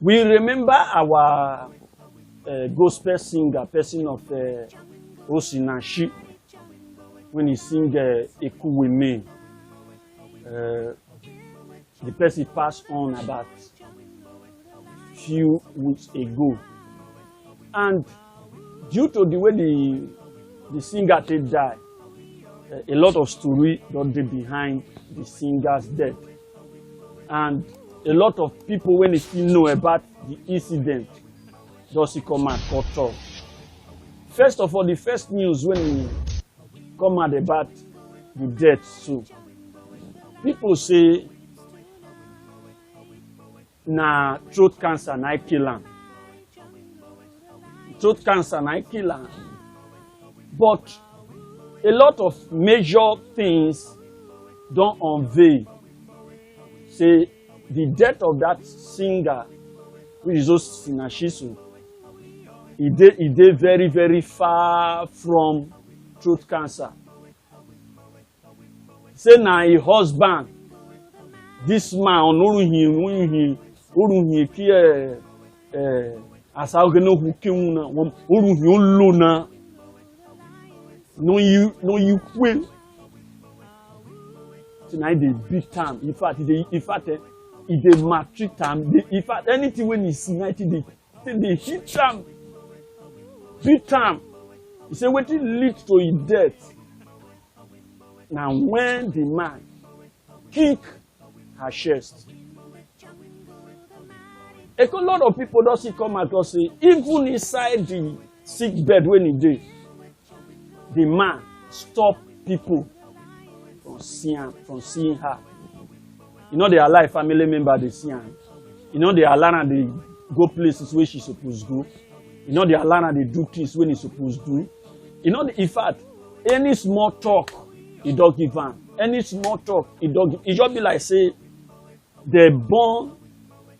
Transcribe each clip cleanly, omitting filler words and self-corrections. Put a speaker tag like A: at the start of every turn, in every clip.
A: We remember our gospel singer, person of Osinachi, when he sing Ekuweme. The person passed on about few weeks ago, and due to the way the singer did die, a lot of story don't be behind the singer's death, and a lot of people, when they still know about the incident, does he come and cut off. First of all, the first news when he come out about the death, so people say na throat cancer na kill am. Throat cancer na kill am. But a lot of major things don't unveil. Say the death of that singer, which is Osinachi, he did very, very far from throat cancer. Say na a husband, this man onuruhi ki asageno hukuna oruhi olona no you queen. Tonight they beat him. In fact, they maltreat him. In fact, anything when he see, they hit him, beat him. He said, what it leads to his death. Now, when the man kick her chest, a lot of people don't see come across say, even inside the sick bed when he did, the man stop people from seeing her. You know, they allow family member they see her. You know, they allow her they go places where she's supposed to go. You know, they allow her they do things when he's supposed to do. You know, in fact, any small talk, he don't give her. Any small talk, he don't give. It just be like say, they born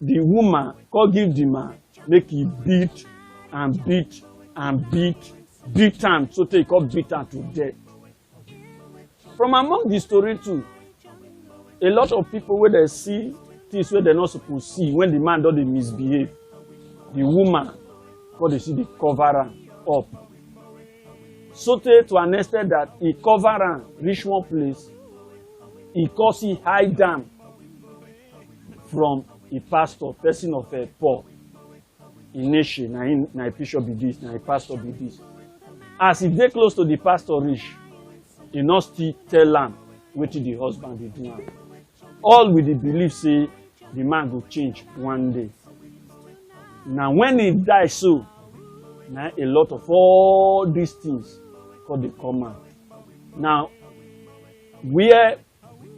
A: the woman, God give the man, make he beat and beat and beat him, so they can beat him to death. From among the story too, a lot of people where they see things where they're not supposed to see, when the man does misbehave, the woman, God they see the cover him up. So to an extent that he cover him, reach one place, he cause he hide them from a pastor, person of a poor in nation, na a bishop be this, na a pastor be this. As if they close to the pastor reach, he not still tell am wetin the husband dey do am. All with the belief say the man go change one day. Now when he die so, now a lot of all these things called the come out. Now where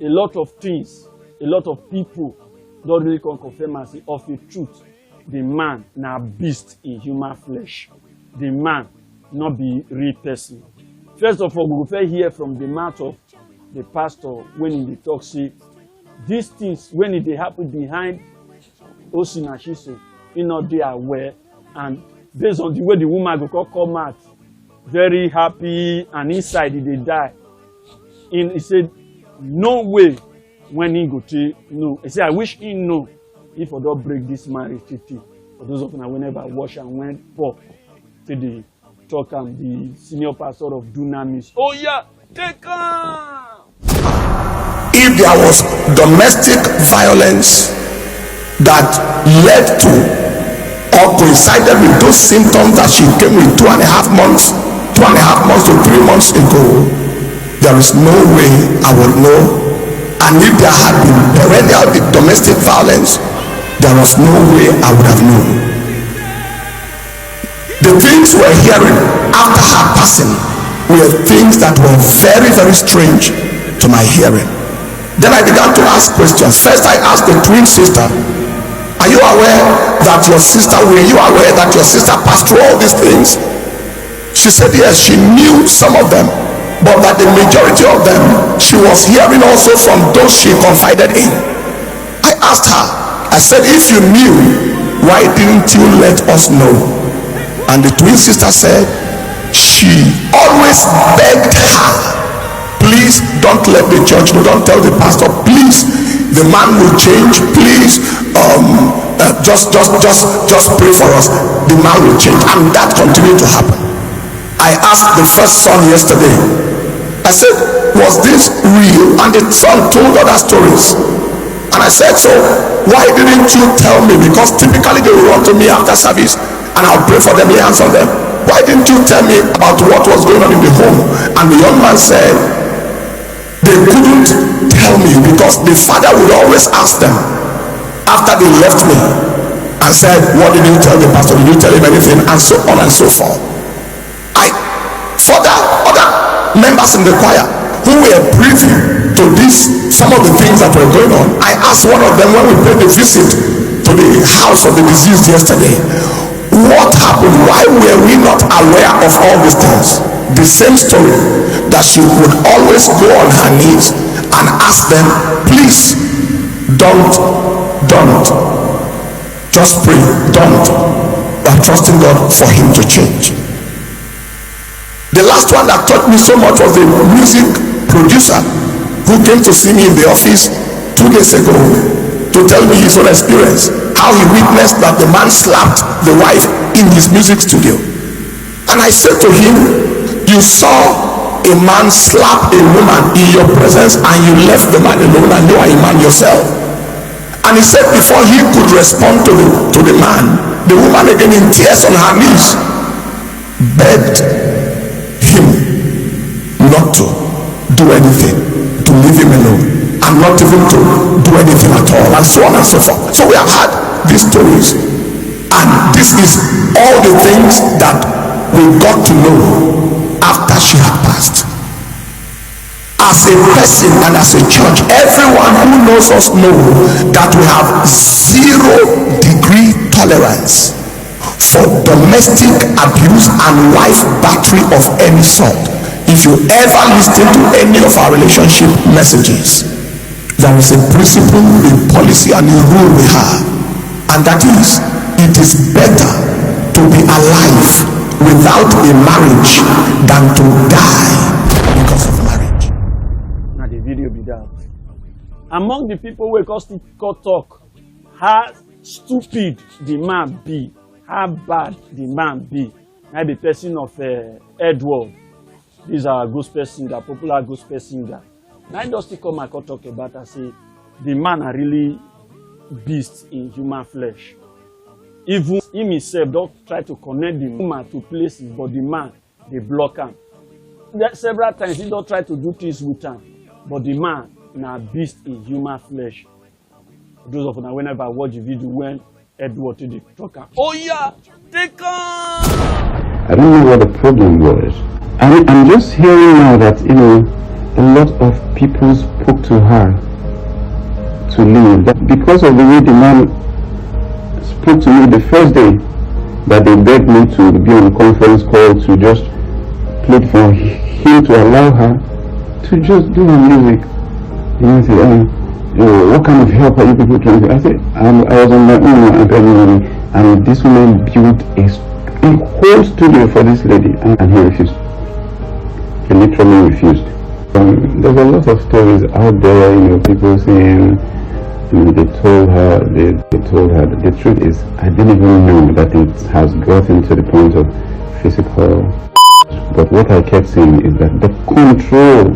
A: a lot of things, a lot of people don't really confirm and say of the truth, the man na beast in human flesh. The man not be real person. First of all, we will first hear from the mouth of the pastor when he talk say these things when they happen behind Osinachi, so he not they aware, and based on the way the woman go come out very happy and inside they die. He said no way when he go to know. He said I wish he know if I don't break this marriage treaty. For those of you who never wash and went Paul to the talk and the senior pastor of Dunamis. Oh yeah, take on.
B: If there was domestic violence that led to or coincided with those symptoms that she came with 2.5 months to 3 months ago, there is no way I would know. And if there had been perennial domestic violence, there was no way I would have known. The things we're hearing after her passing were things that were very, very strange to my hearing. Then I began to ask questions. First I asked the twin sister, are you aware that your sister, were you aware that your sister passed through all these things? She said yes, she knew some of them, but that the majority of them she was hearing also from those she confided in. I asked her, I said, if you knew, why didn't you let us know? And the twin sister said she always begged her, please don't let the church know, don't tell the pastor, please, the man will change, please just pray for us. The man will change. And that continued to happen. I asked the first son yesterday, I said, was this real? And the son told other stories. And I said, so why didn't you tell me? Because typically they will run to me after service and I'll pray for them, lay hands on them. Why didn't you tell me about what was going on in the home? And the young man said, they couldn't tell me because the father would always ask them after they left me and said, what did you tell the pastor? Did you tell him anything? And so on and so forth. Other members in the choir who were privy to this, some of the things that were going on, I asked one of them when we paid the visit to the house of the deceased yesterday, what happened? Why were we not aware of all these things? The same story, that she would always go on her knees and ask them, please don't just pray, don't. I'm trusting God for him to change. The last one that taught me so much was the music producer who came to see me in the office 2 days ago to tell me his own experience, how he witnessed that the man slapped the wife in his music studio. And I said to him, you saw a man slap a woman in your presence and you left the man alone and you are a man yourself. And he said before he could respond to the man, the woman again in tears on her knees begged him not to do anything, to leave him alone, and not even to do anything at all, and so on and so forth. So we have had these stories, and this is all the things that we got to know after she had passed. As a person and as a church, everyone who knows us know that we have 0-degree tolerance for domestic abuse and wife battery of any sort. If you ever listen to any of our relationship messages, there is a principle, a policy, and a rule we have, and that is, it is better to be alive without a marriage than to die because of marriage.
A: Now the video be that. Among the people who talk, how stupid the man be, how bad the man be. I be person of Edward. These are gospel singer, popular gospel singer. Now I just come and talk about and say the man are really beasts in human flesh. Even him himself don't try to connect the woman to places, but the man they block him. Several times he don't try to do things with him, but the man na beast in human flesh. Those of you whenever I watch the video when Edward to the talker, oh yeah, take on.
C: I don't know what the problem was. I'm just hearing now that, you know, a lot of people spoke to her to leave. But because of the way the man spoke to me the first day, that they begged me to be on a conference call to just plead for him to allow her to just do her music. And he said, what kind of help are you people trying to? I said, I was on my own, and this woman built a whole studio for this lady, and he refused. He literally refused. There's a lot of stories out there, you know, people saying, you know, they told her. The truth is, I didn't even know that it has gotten to the point of physical. But what I kept saying is that the control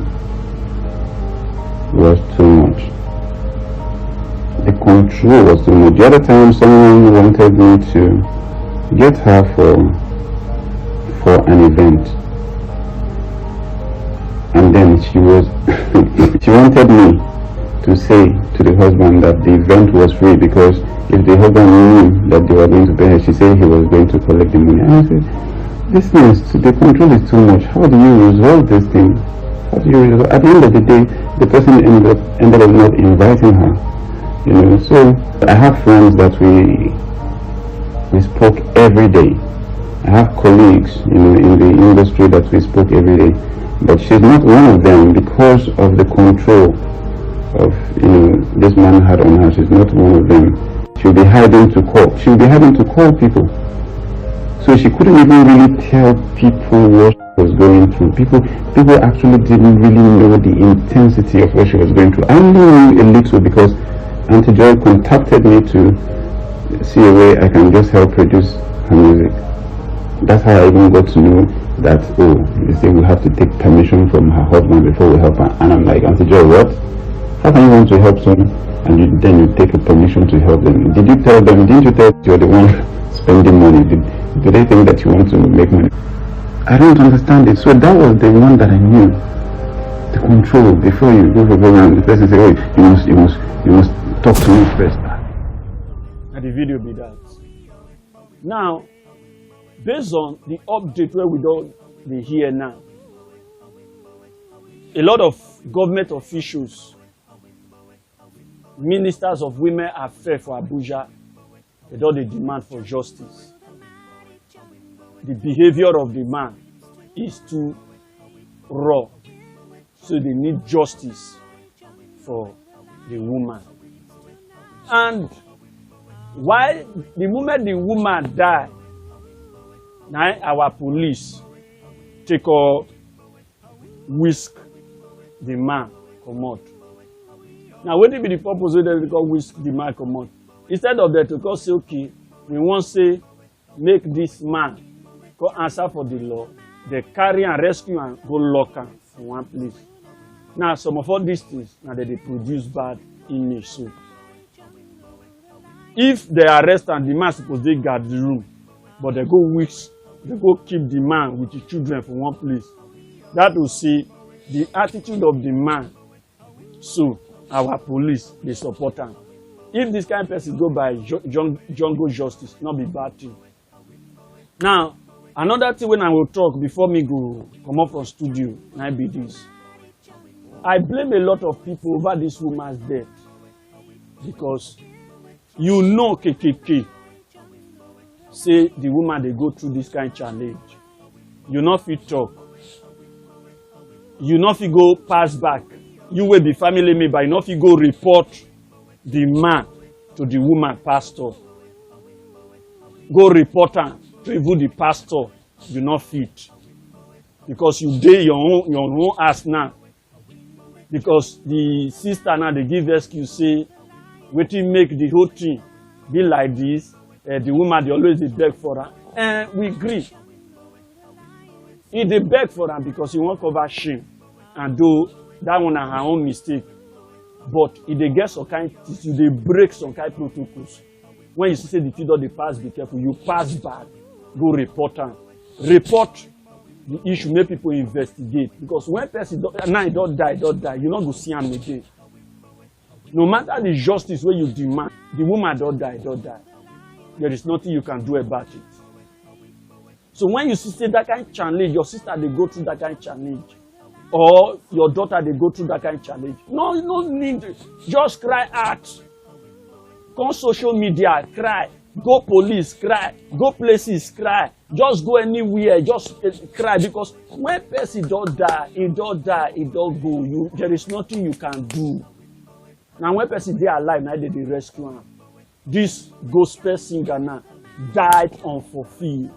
C: was too much. The control was too much. The other time, someone wanted me to get her for an event. And then she wanted me to say to the husband that the event was free, because if the husband knew that they were going to pay her, she said he was going to collect the money. And I said, the control is too much. How do you resolve this thing? How do you resolve? At the end of the day, the person ended up not inviting her. You know, so I have friends that we spoke every day. I have colleagues, you know, in the industry that we spoke every day. But she's not one of them because of the control of, you know, this man had on her. She's not one of them. She'll be hiding to call. She'll be having to call people. So she couldn't even really tell people what she was going through. People actually didn't really know the intensity of what she was going through. I only knew a little because Auntie Joy contacted me to see a way I can just help produce her music. That's how I even got to know that, oh, they say we have to take permission from her husband before we help her. And I'm like, Auntie Joy, what? How can you want to help someone and then you take a permission to help them? Did you tell them, didn't you tell them you're the one spending money? Do they think that you want to make money? I don't understand it. So that was the one that I knew. The control before you go for the program, the person say, oh, you must talk to me first.
A: And the video be that. Now, based on the update where we don't be here now, a lot of government officials, ministers of women affairs for Abuja, they don't demand for justice. The behavior of the man is too raw, so they need justice for the woman. And why the moment the woman die, now our police take or whisk the man come out. Now what will be the purpose of them to whisk the man come out? Instead of that to say, okay, we want to say make this man go answer for the law, they carry and rescue and go lock him in one place. Now some of all these things now they produce bad image. So if they arrest and the man suppose they guard the room, but they go keep the man with the children for one place, that will see the attitude of the man. So our police they support him. If this kind of person go by jungle justice, not be bad thing. Now another thing when I will talk before me go come up from studio, now be this. I blame a lot of people over this woman's death because you know KKK say the woman they go through this kind of challenge. You not fit talk. You not fit go pass back. You will be family member. You not fit go report the man to the woman pastor. Go report her to even the pastor. You not fit because you dey your own ass now. Because the sister now they give excuse say wetin make the whole thing be like this. The woman they always dey beg for her, and we agree. He dey beg for her because he won't cover shame, and though that one na her own mistake, but if they get some kind things, they break some kind protocols. When you see the thing don dey pass, be careful. You pass back, go report am. Report the issue, make people investigate. Because when person now he don't die, you not go see him again. No matter the justice where you demand, the woman don't die. There is nothing you can do about it. So when you see that kind of challenge, your sister they go through that kind of challenge, or your daughter they go through that kind of challenge, no need, just cry out. Go social media, cry. Go police, cry. Go places, cry. Just go anywhere, just cry. Because when person don't die, it don't go. There is nothing you can do. Now when person they alive, now they rescue him. This gospel singer now died unfulfilled.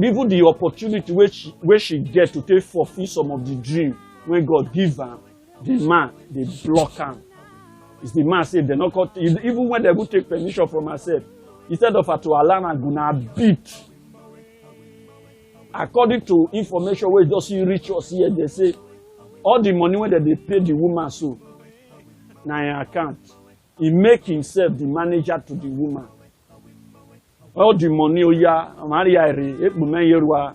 A: Even the opportunity where she get to take fulfill some of the dream when God give her, the man they block him. It's the man say they not cut, even when they go take permission from herself, instead of her to allow her gonna beat. According to information where just reach us here, they say all the money when they pay the woman so na in account, he make himself the manager to the woman. All the money oya Maria re ekpumen yerwa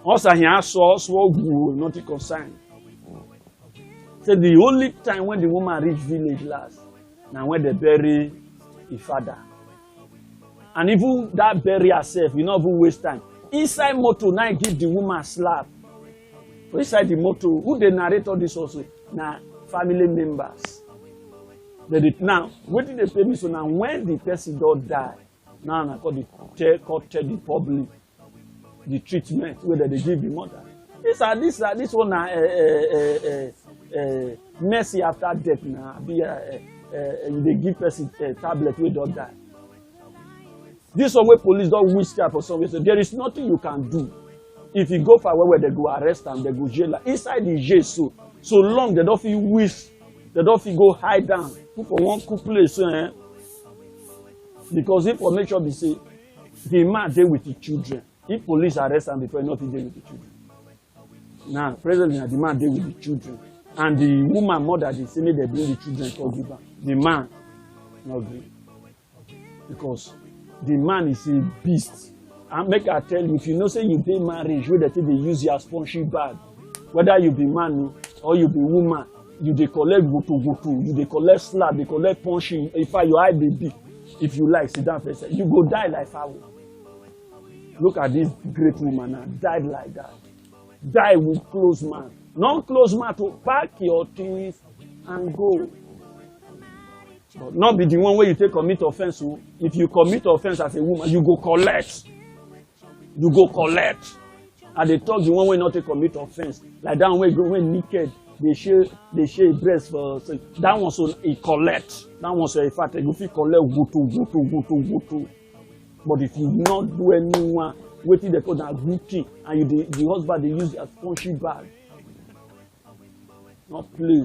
A: osa hian so gu not concern. Say the only time when the woman reach village last, now when they bury the father. And even that bury herself, you not even waste time. Inside motor, now give the woman slap. For inside the motor, who they narrate all this also? Now family members. Now, what did they pay me? So now when the person don't die, now I call the public the treatment whether they give the mother. This one mercy after death now. They give person a tablet we don't die. This one where police don't whisk up for some reason. There is nothing you can do. If you go far away where they go arrest them, they go jail. Inside the jail, so long they don't feel whisk, they don't feel go hide down. Put for one cool place, Because information be say the man dey with the children. If police arrest am before, not dey with the children. Now, presently, the man dey with the children, and the woman mother dey say make dem bring the children to give am. The man no gree, because the man is a beast. And make I tell you, if you know say you dey marriage wey dey use your spongy bag, whether you be man or you be woman, you dey collect goto, you dey collect slap, dey collect punching. In fact, your eye dey big. If you like, sit down first. You go die like fowl. Look at this great woman now, died like that. Die with close man. Non-close man to pack your things and go. But not be the one where you take commit offense. So if you commit offense as a woman, you go collect. You go collect. And they talk the one way not to commit offense. Like that one way go when naked, they share breast for so that one so he collect. That one so in fact you fit collect go. But if you not do anyone waiting they call that good thing and you the husband they use their spongy bag. Not play.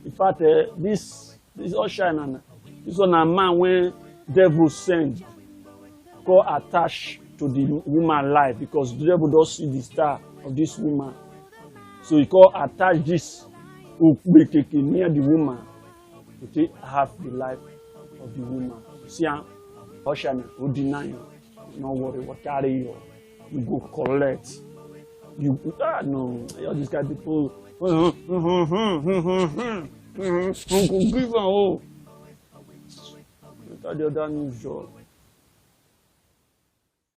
A: In fact this Osinachi, this one a man when devil send go attach to the woman life, because the devil don't see the star of this woman. So he call attach this near the woman to take half the life of the woman. See, Osinachi will deny you. No worry, what carry you? You go collect. You no, all these kind of people. Give her oh. The other news job.